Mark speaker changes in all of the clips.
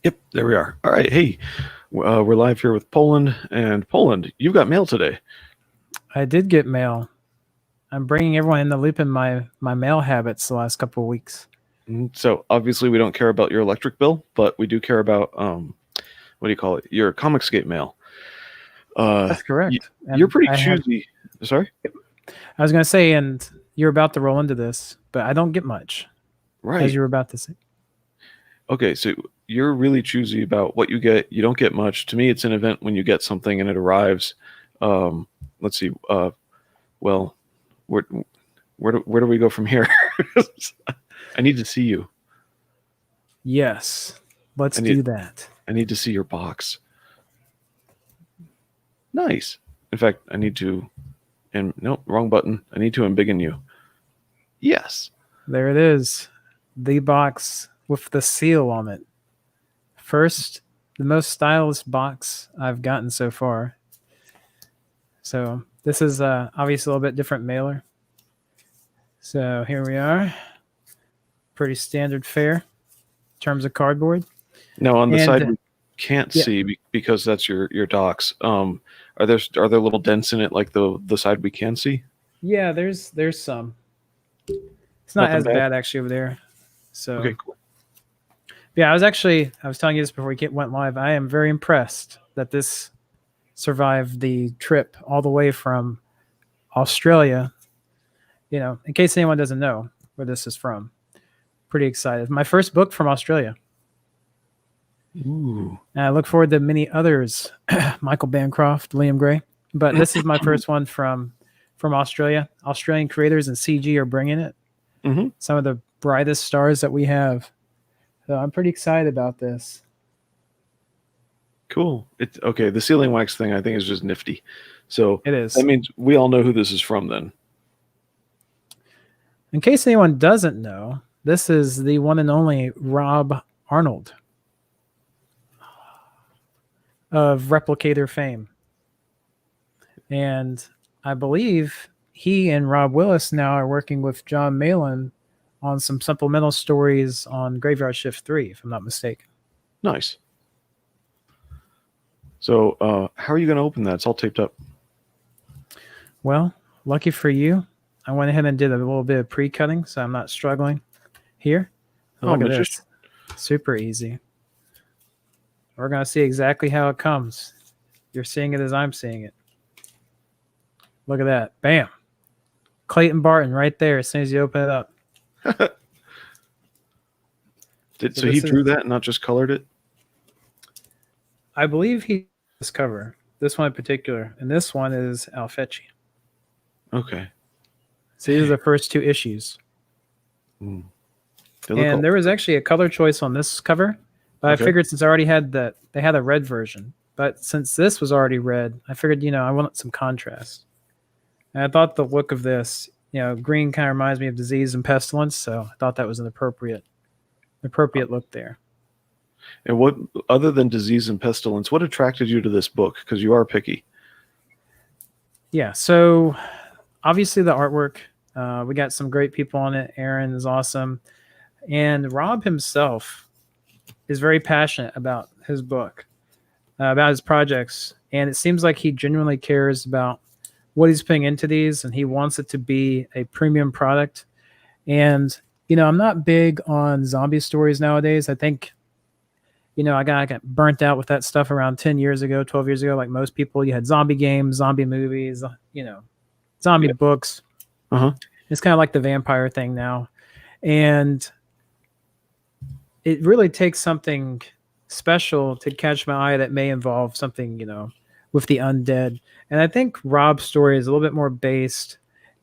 Speaker 1: Yep, there we are. All right, hey, we're live here with Poland, and Poland, you've got mail today.
Speaker 2: I did get mail. I'm bringing everyone in the loop in my mail habits the last couple of weeks.
Speaker 1: So obviously we don't care about your electric bill, but we do care about what do you call it? Your Comicsgate mail.
Speaker 2: That's
Speaker 1: Y-
Speaker 2: correct.
Speaker 1: you're
Speaker 2: And
Speaker 1: pretty
Speaker 2: I have
Speaker 1: choosy. Sorry,
Speaker 2: I was going to say and you're about to roll into this, but I don't get much as
Speaker 1: right?
Speaker 2: you were about to say.
Speaker 1: Okay, so you're really choosy about what you get. You don't get much. To me, it's an event when you get something and it arrives. Um, let's see. Well, where where do we go from here? I need to see you.
Speaker 2: Yes.
Speaker 1: I
Speaker 2: Let's
Speaker 1: need
Speaker 2: do that.
Speaker 1: I need to see your box. Nice. In fact, I need to, and no, wrong button. I need to embiggen you. Yes.
Speaker 2: There it is. The box with the seal on it. First, the most stylish box I've gotten so far. So, this is obviously a little bit different mailer. So, here we are. Pretty standard fare in terms of cardboard.
Speaker 1: Now on the side
Speaker 2: And
Speaker 1: we can't
Speaker 2: yeah,
Speaker 1: see because that's your docs. Are there little dents in it like the side we can see?
Speaker 2: yeah, there's some. It's not
Speaker 1: Nothing
Speaker 2: as
Speaker 1: bad.
Speaker 2: bad actually over there. So
Speaker 1: Okay, cool.
Speaker 2: yeah, I was telling you this before we went live. I am very impressed that this survived the trip all the way from Australia. You know, in case anyone doesn't know where this is from, pretty excited. My first book from Australia.
Speaker 1: Ooh.
Speaker 2: And I look forward to many others, Michael Bancroft, Liam Gray. But this is my first one from Australia. Australian creators and CG are bringing it.
Speaker 1: Hmm.
Speaker 2: Some of the brightest stars that we have. So I'm pretty excited about this.
Speaker 1: Cool. It's okay. The sealing wax thing I think is just nifty. So
Speaker 2: It
Speaker 1: that
Speaker 2: is.
Speaker 1: means we all know who this is from then.
Speaker 2: In case anyone doesn't know, this is the one and only Rob Arnold of Replicator fame. And I believe he and Rob Willis now are working with John Malin on some supplemental stories on Graveyard Shift 3, if I'm not mistaken.
Speaker 1: Nice. So how are you going to open that? It's all taped up.
Speaker 2: Well, lucky for you, I went ahead and did a little bit of pre cutting, so I'm not struggling here. But
Speaker 1: Oh,
Speaker 2: look at
Speaker 1: magician.
Speaker 2: this. Super easy. We're going to see exactly how it comes. You're seeing it as I'm seeing it. Look at that. Bam. Clayton Barton right there as soon as you open it up. So
Speaker 1: So he
Speaker 2: this
Speaker 1: drew
Speaker 2: is,
Speaker 1: that, not just colored it.
Speaker 2: I believe he this cover. This one in particular. And this one is Alfecci.
Speaker 1: Okay.
Speaker 2: So these are the first two issues.
Speaker 1: Mm. They look
Speaker 2: And
Speaker 1: all
Speaker 2: there was actually a color choice on this cover. But I
Speaker 1: okay.
Speaker 2: figured since I already had that, they had a red version. But since this was already red, I figured, I wanted some contrast. And I thought the look of this, green kind of reminds me of disease and pestilence. So I thought that was an appropriate look there.
Speaker 1: And what, other than disease and pestilence, what attracted you to this book? Because you are picky.
Speaker 2: Yeah. So obviously the artwork, we got some great people on it. Aaron is awesome. And Rob himself is very passionate about his book, about his projects. And it seems like he genuinely cares about what he's putting into these and he wants it to be a premium product. And, I'm not big on zombie stories nowadays. I think, I got burnt out with that stuff around 10 years ago, 12 years ago. Like most people, you had zombie games, zombie movies, zombie
Speaker 1: Yeah.
Speaker 2: books.
Speaker 1: Uh huh.
Speaker 2: It's kind of like the vampire thing now. And it really takes something special to catch my eye that may involve something, with the undead. And I think Rob's story is a little bit more based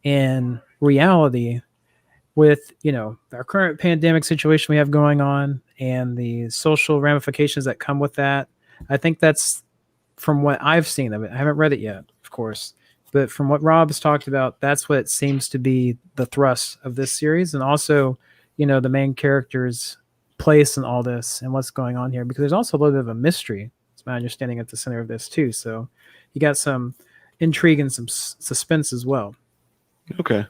Speaker 2: in reality with, our current pandemic situation we have going on and the social ramifications that come with that. I think that's from what I've seen of it. I haven't read it yet, of course. But from what Rob's talked about, that's what seems to be the thrust of this series. And also, the main character's place in all this and what's going on here. Because there's also a little bit of a mystery, it's my understanding, at the center of this, too. So you got some intrigue and some suspense as well.
Speaker 1: Okay.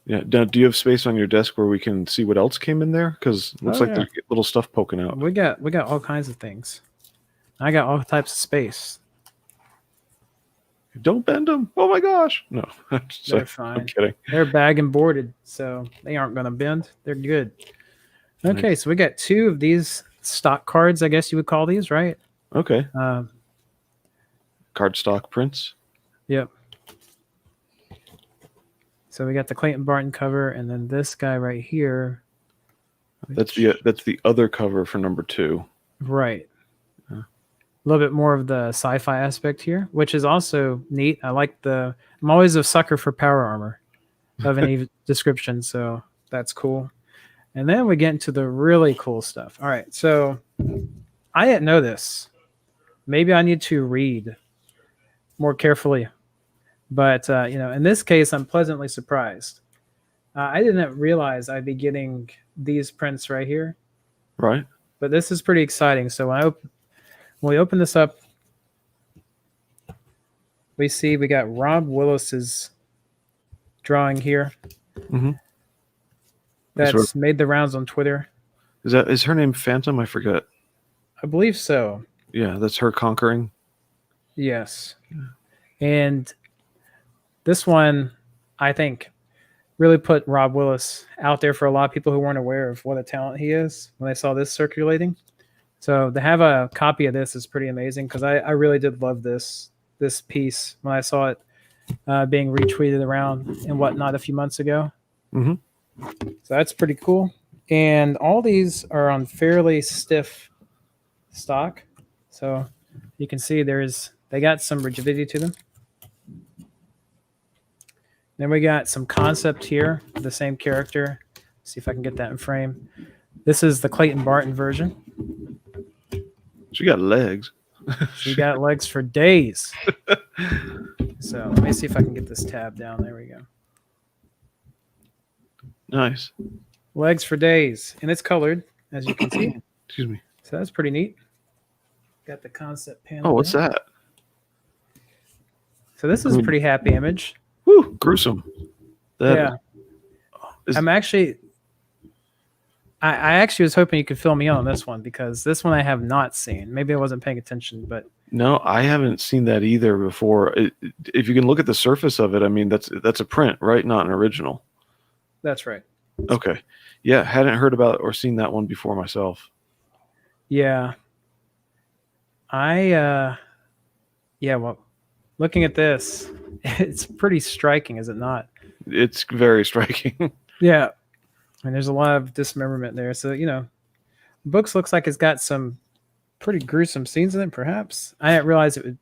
Speaker 1: Yeah. Now, do you have space on your desk where we can see what else came in there? Because it looks
Speaker 2: Oh
Speaker 1: like
Speaker 2: yeah,
Speaker 1: there's little stuff poking out.
Speaker 2: we got all kinds of things. I got all types of space.
Speaker 1: Don't bend them. Oh my gosh. No. So,
Speaker 2: They're
Speaker 1: I'm
Speaker 2: fine.
Speaker 1: kidding.
Speaker 2: They're bag and boarded, so they aren't gonna bend. They're good. Okay,
Speaker 1: Nice.
Speaker 2: so we got two of these stock cards, I guess you would call these, right?
Speaker 1: Okay.
Speaker 2: Um,
Speaker 1: Cardstock prints.
Speaker 2: yep. So we got the Clayton Barton cover, and then this guy right here.
Speaker 1: That's
Speaker 2: which-
Speaker 1: the other cover for number 2.
Speaker 2: right.
Speaker 1: Yeah.
Speaker 2: A little bit more of the sci-fi aspect here, which is also neat. I like the. I'm always a sucker for power armor of any description, so that's cool. And then we get into the really cool stuff. All right, so I didn't know this. Maybe I need to read more carefully, but in this case, I'm pleasantly surprised. I didn't realize I'd be getting these prints right here,
Speaker 1: Right.
Speaker 2: but this is pretty exciting. So when we open this up, we see we got Rob Willis's drawing here.
Speaker 1: Mm-hmm.
Speaker 2: That's made the rounds on Twitter.
Speaker 1: Is her name Phantom? I forget.
Speaker 2: I believe so.
Speaker 1: Yeah, that's her conquering.
Speaker 2: Yes. And this one, I think, really put Rob Willis out there for a lot of people who weren't aware of what a talent he is when they saw this circulating. So to have a copy of this is pretty amazing because I really did love this piece when I saw it being retweeted around and whatnot a few months ago.
Speaker 1: Mm-hmm.
Speaker 2: So that's pretty cool. And all these are on fairly stiff stock. So you can see they got some rigidity to them. Then we got some concept here, the same character. Let's see if I can get that in frame. This is the Clayton Barton version.
Speaker 1: She got legs.
Speaker 2: She got legs for days. So let me see if I can get this tab down. There we go.
Speaker 1: Nice.
Speaker 2: Legs for days. And it's colored, as you can see.
Speaker 1: Excuse me.
Speaker 2: So that's pretty neat. Got the concept panel.
Speaker 1: Oh, what's
Speaker 2: there.
Speaker 1: that?
Speaker 2: So this is a pretty happy image.
Speaker 1: Woo, gruesome.
Speaker 2: Yeah. I'm actually I actually was hoping you could fill me in on this one because this one I have not seen. Maybe I wasn't paying attention, but
Speaker 1: No, I haven't seen that either before. If you can look at the surface of it, I mean, that's a print, right? Not an original.
Speaker 2: that's right.
Speaker 1: Okay. Yeah, hadn't heard about or seen that one before myself.
Speaker 2: Yeah. Well, looking at this, it's pretty striking, is it not?
Speaker 1: It's very striking.
Speaker 2: Yeah. And there's a lot of dismemberment there. So, the books looks like it's got some pretty gruesome scenes in it, perhaps. I didn't realize it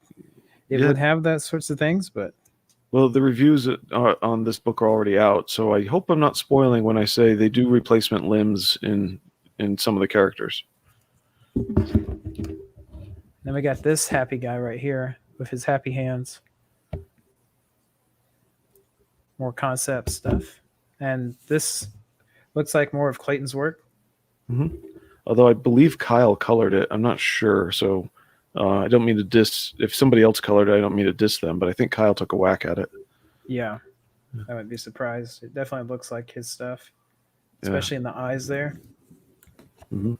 Speaker 2: would have that sorts of things, but
Speaker 1: Well, the reviews on this book are already out, so I hope I'm not spoiling when I say they do replacement limbs in some of the characters.
Speaker 2: then we got this happy guy right here with his happy hands. More concept stuff. And this looks like more of Clayton's work.
Speaker 1: Mm-hmm. Although I believe Kyle colored it. I'm not sure, so I don't mean to diss. If somebody else colored it, I don't mean to diss them, but I think Kyle took a whack at it.
Speaker 2: Yeah, I wouldn't be surprised. It definitely looks like his stuff, especially in the eyes there.
Speaker 1: Mm-hmm.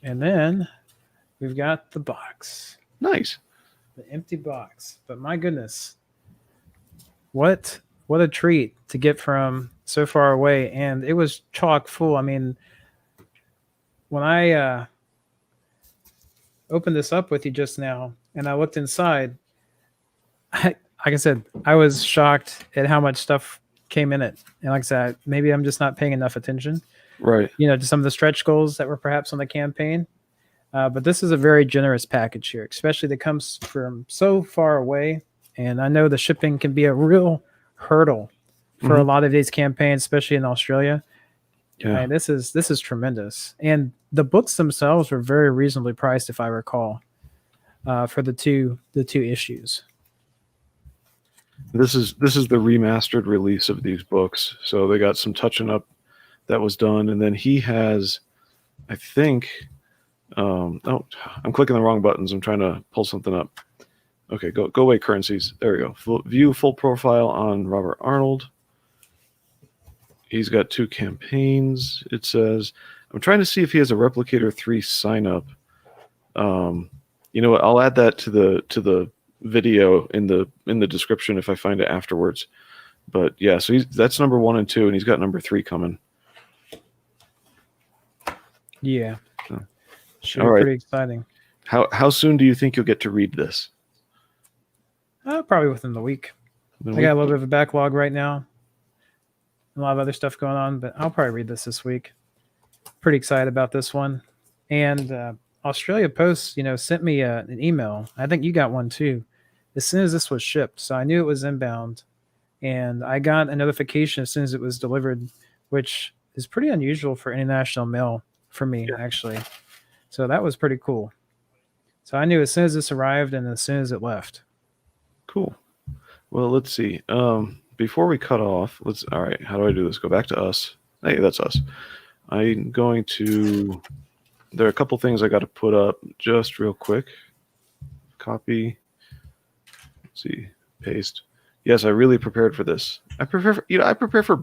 Speaker 2: And then we've got the box,
Speaker 1: Nice.
Speaker 2: the empty box. But my goodness, what a treat to get from so far away. And it was chock full. I mean, when I opened this up with you just now and I looked inside, like I said, I was shocked at how much stuff came in it. And like I said, maybe I'm just not paying enough attention,
Speaker 1: Right.
Speaker 2: to some of the stretch goals that were perhaps on the campaign. But this is a very generous package here, especially that comes from so far away. And I know the shipping can be a real hurdle for a lot of these campaigns, especially in Australia.
Speaker 1: Yeah.
Speaker 2: And this is tremendous. And the books themselves were very reasonably priced, if I recall, for the two issues.
Speaker 1: This is the remastered release of these books, so they got some touching up that was done, and then he has, I think, I'm clicking the wrong buttons. I'm trying to pull something up. Okay, go away, currencies. There we go. View full profile on Robert Arnold. He's got 2 campaigns. It says I'm trying to see if he has a Replicator 3 sign up. Um, you know what? I'll add that to the video in the description if I find it afterwards. But yeah, so that's number 1 and 2, and he's got number 3 coming.
Speaker 2: Yeah.
Speaker 1: So,
Speaker 2: Should
Speaker 1: all
Speaker 2: be
Speaker 1: right.
Speaker 2: pretty exciting.
Speaker 1: How soon do you think you'll get to read this?
Speaker 2: Probably within the week.
Speaker 1: Then
Speaker 2: I got a little bit of a backlog right now. A lot of other stuff going on, but I'll probably read this week. Pretty excited about this one. And Australia Post, sent me an email. I think you got one too. As soon as this was shipped, so I knew it was inbound, and I got a notification as soon as it was delivered, which is pretty unusual for international mail for me,
Speaker 1: Yeah.
Speaker 2: actually. So that was pretty cool. So I knew as soon as this arrived and as soon as it left.
Speaker 1: Cool. Well, let's see. Before we cut off, all right, how do I do this? Go back to us. Hey, that's us. I'm going to, there are a couple things I got to put up just real quick. Copy. Let's see, paste. Yes, I really prepared for this. I prepare for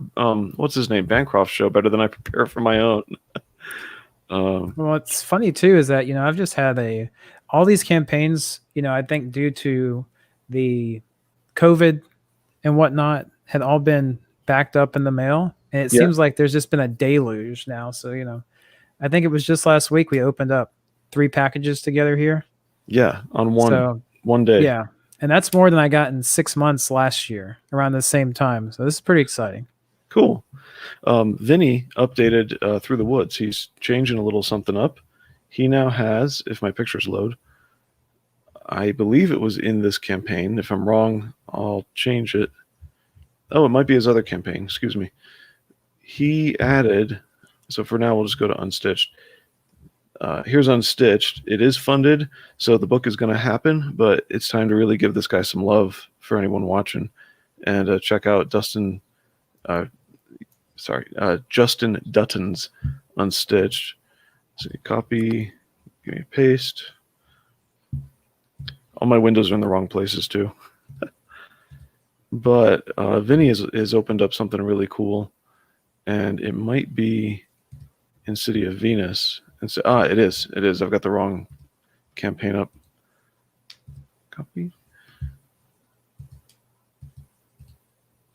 Speaker 1: what's his name, Bancroft's show better than I prepare for my own.
Speaker 2: Well, it's funny too is that I've just had all these campaigns. I think due to the COVID and whatnot had all been backed up in the mail, and it
Speaker 1: Yeah.
Speaker 2: seems like there's just been a deluge now. So I think it was just last week we opened up 3 packages together here.
Speaker 1: Yeah, on
Speaker 2: So
Speaker 1: one day.
Speaker 2: yeah, and that's more than I got in 6 months last year around the same time. So this is pretty exciting.
Speaker 1: Cool. Vinny updated Through the Woods. He's changing a little something up. He now has, if my pictures load, I believe it was in this campaign. If I'm wrong, I'll change it. Oh, it might be his other campaign. Excuse me. He added, so for now we'll just go to Unstitched. Here's Unstitched. It is funded, so the book is going to happen, but it's time to really give this guy some love for anyone watching. And check out Justin Dutton's Unstitched. So copy, give me a paste. All my windows are in the wrong places too. But Vinny has opened up something really cool, and it might be in City of Venus. And so, it is. It is. I've got the wrong campaign up. Copy.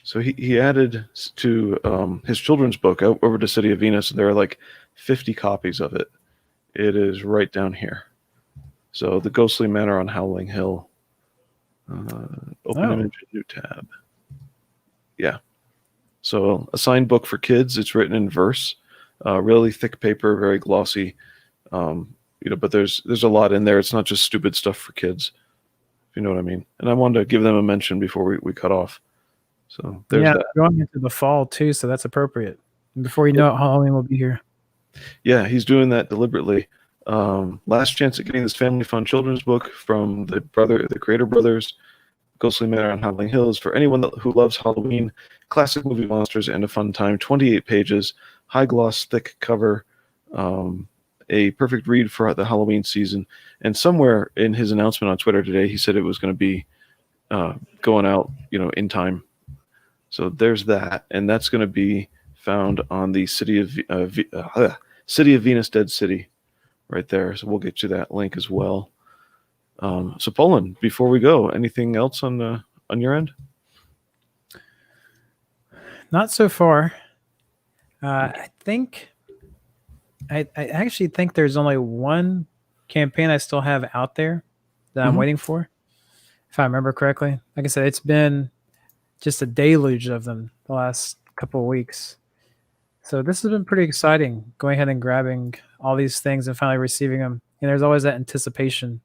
Speaker 1: So he added to his children's book over to City of Venus. There are like 50 copies of it. It is right down here. So the Ghostly Manor on Howling Hill. Open image, new tab. Yeah. So a signed book for kids. It's written in verse, really thick paper, very glossy. But there's a lot in there. It's not just stupid stuff for kids, if you know what I mean. And I wanted to give them a mention before we cut off. So there's that.
Speaker 2: Going into the fall too, so that's appropriate. And before you know it, Halloween will be here.
Speaker 1: Yeah, he's doing that deliberately. Last chance at getting this family fun children's book from the creator brothers. Ghostly Manor on Howling Hills for anyone who loves Halloween, classic movie monsters, and a fun time. 28 pages, high gloss, thick cover, a perfect read for the Halloween season. And somewhere in his announcement on Twitter today, he said it was going to be going out, in time. So there's that, and that's going to be found on the City of Venus Dead City, right there. So we'll get you that link as well. So Poland, before we go, anything else on your end?
Speaker 2: Not so far. I actually think there's only one campaign I still have out there that I'm waiting for, if I remember correctly. Like I said, it's been just a deluge of them the last couple of weeks. So this has been pretty exciting, going ahead and grabbing all these things and finally receiving them. And there's always that anticipation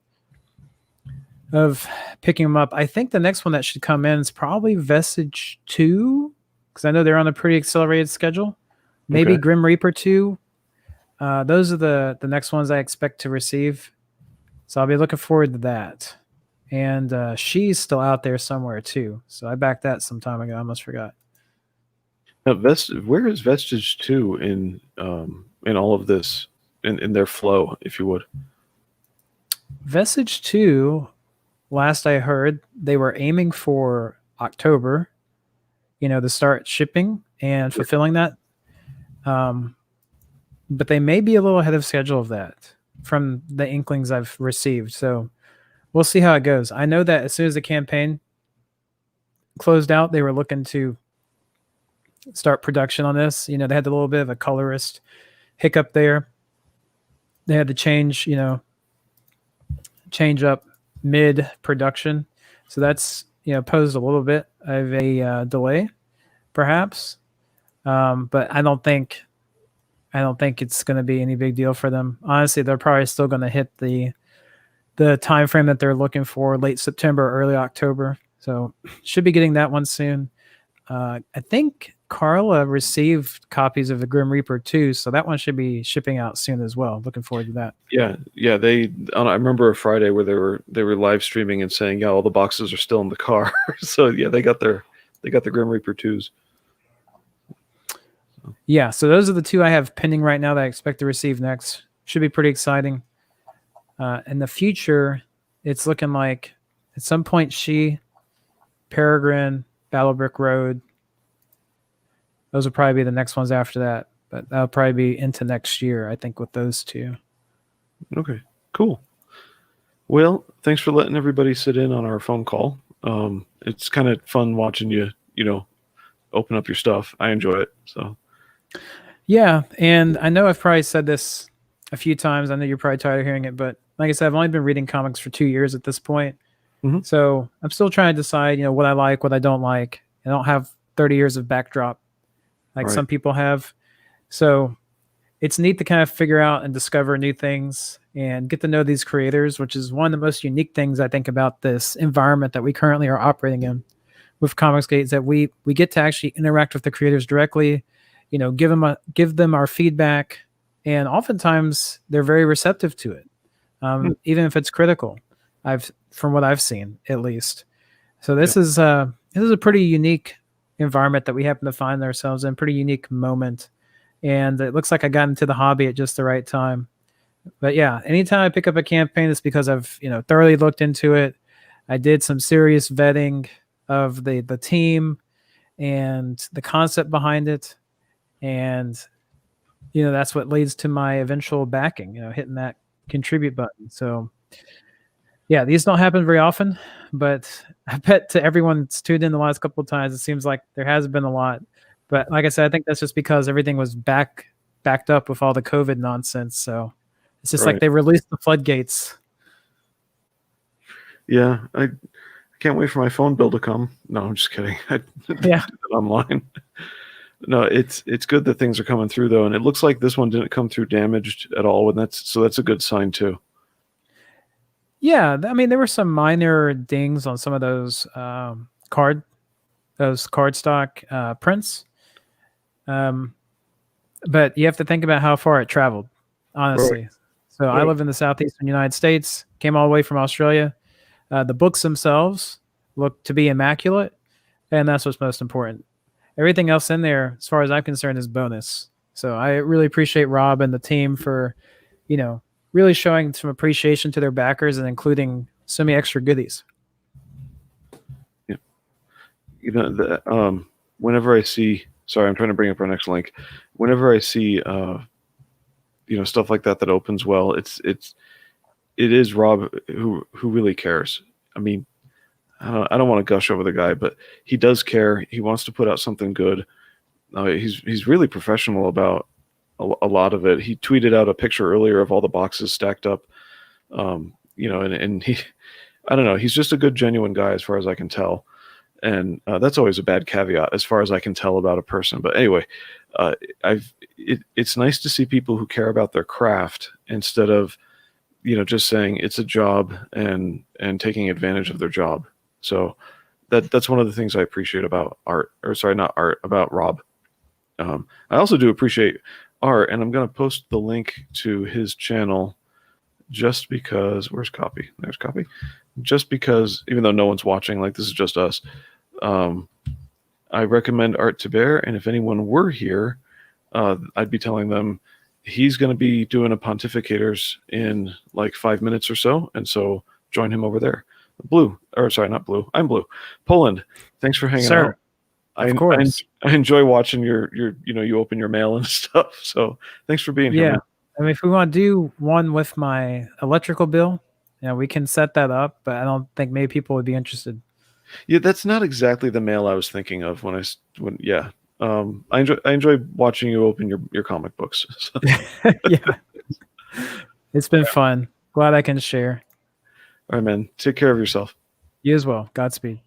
Speaker 2: of picking them up. I think the next one that should come in is probably Vestige 2, because I know they're on a pretty accelerated schedule. Maybe
Speaker 1: Okay.
Speaker 2: Grim Reaper 2. Those are the next ones I expect to receive. So I'll be looking forward to that. And she's still out there somewhere too. So I backed that some time ago. I almost forgot.
Speaker 1: Now, where is Vestige 2 in all of this, in their flow, if you would?
Speaker 2: Vestige 2, last I heard, they were aiming for October, to start shipping. and fulfilling that. Um, but they may be a little ahead of schedule of that from the inklings I've received. So we'll see how it goes. I know that as soon as the campaign closed out, they were looking to start production on this. They had a little bit of a colorist hiccup there. They had to change up mid production. So that's, posed a little bit of a delay, perhaps. But I don't think it's going to be any big deal for them. Honestly, they're probably still going to hit the time frame that they're looking for, late September, early October. So should be getting that one soon. I think Carla received copies of the Grim Reaper too, so that one should be shipping out soon as well. Looking forward to that.
Speaker 1: Yeah. I remember a Friday where they were live streaming and saying, yeah, all the boxes are still in the car. So yeah, they got the Grim Reaper 2s.
Speaker 2: Yeah, so those are the two I have pending right now that I expect to receive next. Should be pretty exciting. In the future, it's looking like at some point Peregrine, Battlebrick Road. Those will probably be the next ones after that, but that'll probably be into next year, I think, with those two.
Speaker 1: Okay, cool. Well, thanks for letting everybody sit in on our phone call. It's kind of fun watching you, open up your stuff. I enjoy it. So
Speaker 2: Yeah, and I know I've probably said this a few times. I know you're probably tired of hearing it, but like I said, I've only been reading comics for 2 years at this point.
Speaker 1: Mhm.
Speaker 2: So I'm still trying to decide, what I like, what I don't like. I don't have 30 years of backdrop like
Speaker 1: Right.
Speaker 2: some people have. So it's neat to kind of figure out and discover new things and get to know these creators, which is one of the most unique things I think about this environment that we currently are operating in with Comicsgate, is that we get to actually interact with the creators directly, give them our feedback, and oftentimes they're very receptive to it, even if it's critical. From what I've seen, at least. So this is a pretty unique environment that we happen to find ourselves in, pretty unique moment, and it looks like I got into the hobby at just the right time. But yeah, anytime I pick up a campaign, it's because I've thoroughly looked into it. I did some serious vetting of the team and the concept behind it, and that's what leads to my eventual backing. Hitting that contribute button. So yeah, these don't happen very often, but I bet to everyone that's tuned in the last couple of times, it seems like there has been a lot. But like I said, I think that's just because everything was backed up with all the COVID nonsense. So it's just like
Speaker 1: Right.
Speaker 2: they released the floodgates.
Speaker 1: Yeah, I can't wait for my phone bill to come. No, I'm just kidding. I
Speaker 2: Yeah.
Speaker 1: do that online. No, it's good that things are coming through though, and it looks like this one didn't come through damaged at all, and that's a good sign too.
Speaker 2: Yeah, I mean, there were some minor dings on some of those cardstock prints, but you have to think about how far it traveled, honestly.
Speaker 1: Right.
Speaker 2: So I live in the southeastern United States, came all the way from Australia. The books themselves look to be immaculate, and that's what's most important. Everything else in there, as far as I'm concerned, is bonus. So I really appreciate Rob and the team for, really showing some appreciation to their backers and including so many extra goodies.
Speaker 1: Yeah. Whenever I see, sorry, I'm trying to bring up our next link. Whenever I see, stuff like that opens well, it is Rob who really cares. I mean, I don't want to gush over the guy, but he does care. He wants to put out something good. He's really professional about a lot of it. He tweeted out a picture earlier of all the boxes stacked up. And he, I don't know, he's just a good, genuine guy as far as I can tell. And that's always a bad caveat as far as I can tell about a person. But anyway, it's nice to see people who care about their craft instead of, just saying it's a job and taking advantage of their job. So that's one of the things I appreciate about about Rob. I also do appreciate Art, and I'm going to post the link to his channel just because. Where's copy? There's copy. Just because, even though no one's watching, like this is just us, I recommend Art to Bear, and if anyone were here, I'd be telling them he's going to be doing a pontificators in like 5 minutes or so, and so join him over there. Blue, or sorry, not Blue. I'm Blue. Poland, thanks for hanging
Speaker 2: Sir.
Speaker 1: out.
Speaker 2: Of
Speaker 1: I
Speaker 2: course.
Speaker 1: I enjoy watching your you open your mail and stuff. So thanks for being here,
Speaker 2: Yeah.
Speaker 1: man.
Speaker 2: I mean, if we want to do one with my electrical bill, we can set that up, but I don't think many people would be interested.
Speaker 1: Yeah, that's not exactly the mail I was thinking of when yeah. I enjoy watching you open your comic books. So,
Speaker 2: Yeah. It's been fun. Glad I can share.
Speaker 1: all right, man. Take care of yourself.
Speaker 2: You as well. Godspeed.